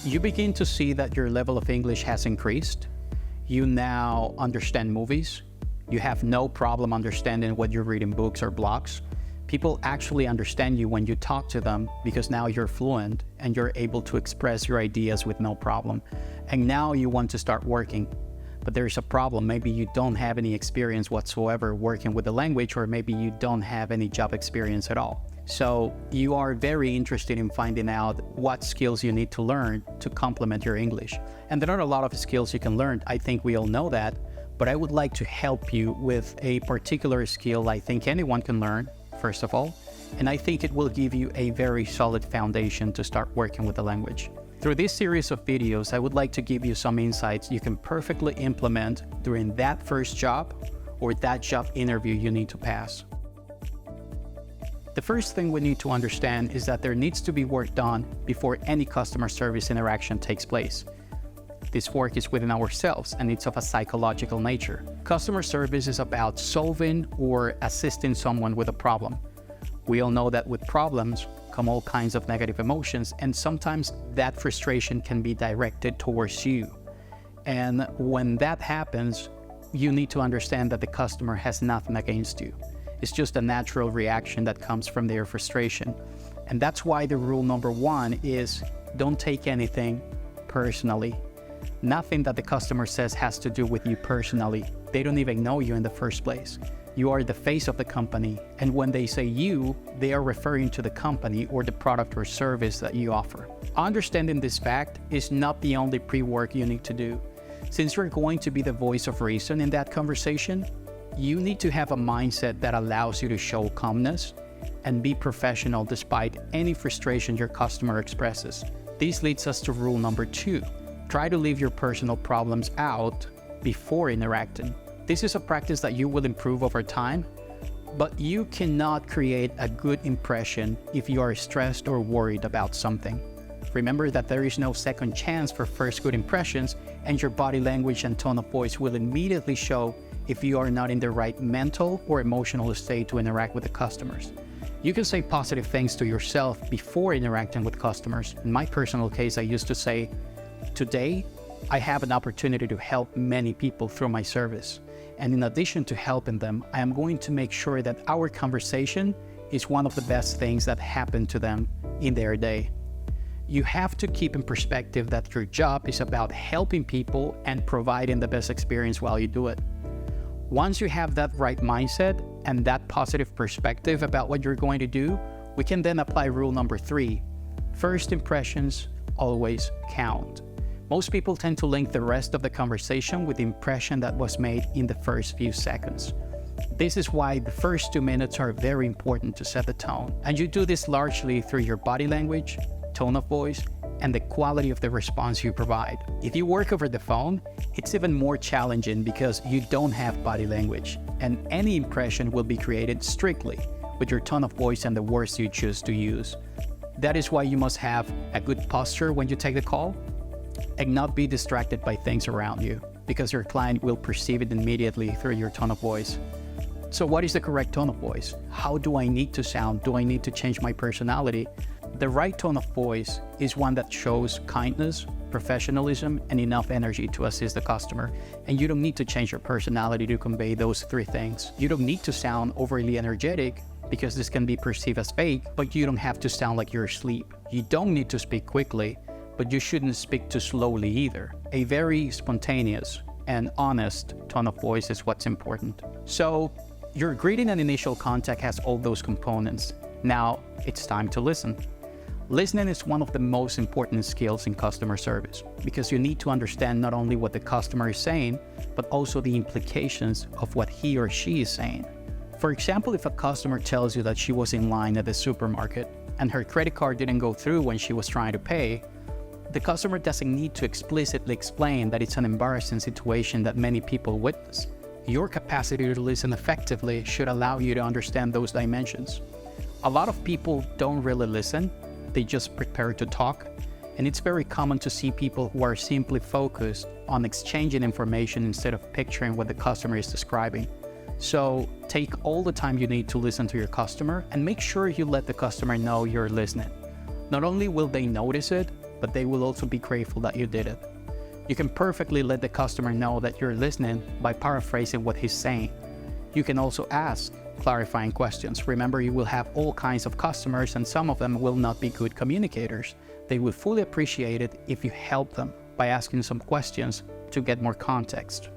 you begin to see that your level of English has increased. You now understand movies. You have no problem understanding what you're reading books or blogs. People actually understand you when you talk to them because now you're fluent and you're able to express your ideas with no problem. And now you want to start working. But there's a problem. Maybe you don't have any experience whatsoever working with the language, or maybe you don't have any job experience at all. So you are very interested in finding out what skills you need to learn to complement your English. And there are a lot of skills you can learn. I think we all know that, but I would like to help you with a particular skill I think anyone can learn, first of all, and I think it will give you a very solid foundation to start working with the language. Through this series of videos, I would like to give you some insights you can perfectly implement during that first job or that job interview you need to pass. The first thing we need to understand is that there needs to be work done before any customer service interaction takes place. This work is within ourselves and it's of a psychological nature. Customer service is about solving or assisting someone with a problem. We all know that with problems come all kinds of negative emotions, and sometimes that frustration can be directed towards you. And when that happens, you need to understand that the customer has nothing against you. It's just a natural reaction that comes from their frustration. And that's why the rule number one is don't take anything personally. Nothing that the customer says has to do with you personally. They don't even know you in the first place. You are the face of the company, and when they say you, they are referring to the company or the product or service that you offer. Understanding this fact is not the only pre-work you need to do. Since you're going to be the voice of reason in that conversation, you need to have a mindset that allows you to show calmness and be professional despite any frustration your customer expresses. This leads us to rule number two. Try to leave your personal problems out before interacting. This is a practice that you will improve over time, but you cannot create a good impression if you are stressed or worried about something. Remember that there is no second chance for first good impressions, and your body language and tone of voice will immediately show if you are not in the right mental or emotional state to interact with the customers. You can say positive things to yourself before interacting with customers. In my personal case, I used to say, "Today, I have an opportunity to help many people through my service. And in addition to helping them, I am going to make sure that our conversation is one of the best things that happened to them in their day." You have to keep in perspective that your job is about helping people and providing the best experience while you do it. Once you have that right mindset and that positive perspective about what you're going to do, we can then apply rule number three. First impressions always count. Most people tend to link the rest of the conversation with the impression that was made in the first few seconds. This is why the first 2 minutes are very important to set the tone. And you do this largely through your body language, tone of voice, and the quality of the response you provide. If you work over the phone, it's even more challenging because you don't have body language, and any impression will be created strictly with your tone of voice and the words you choose to use. That is why you must have a good posture when you take the call, and not be distracted by things around you, because your client will perceive it immediately through your tone of voice. So what is the correct tone of voice? How do I need to sound? Do I need to change my personality? The right tone of voice is one that shows kindness, professionalism, and enough energy to assist the customer. And you don't need to change your personality to convey those three things. You don't need to sound overly energetic because this can be perceived as fake, but you don't have to sound like you're asleep. You don't need to speak quickly, but you shouldn't speak too slowly either. A very spontaneous and honest tone of voice is what's important. So your greeting and initial contact has all those components. Now it's time to listen. Listening is one of the most important skills in customer service because you need to understand not only what the customer is saying, but also the implications of what he or she is saying. For example, if a customer tells you that she was in line at the supermarket and her credit card didn't go through when she was trying to pay, the customer doesn't need to explicitly explain that it's an embarrassing situation that many people witness. Your capacity to listen effectively should allow you to understand those dimensions. A lot of people don't really listen, they just prepare to talk, and it's very common to see people who are simply focused on exchanging information instead of picturing what the customer is describing. So take all the time you need to listen to your customer and make sure you let the customer know you're listening. Not only will they notice it, but they will also be grateful that you did it. You can perfectly let the customer know that you're listening by paraphrasing what he's saying. You can also ask clarifying questions. Remember, you will have all kinds of customers and some of them will not be good communicators. They will fully appreciate it if you help them by asking some questions to get more context.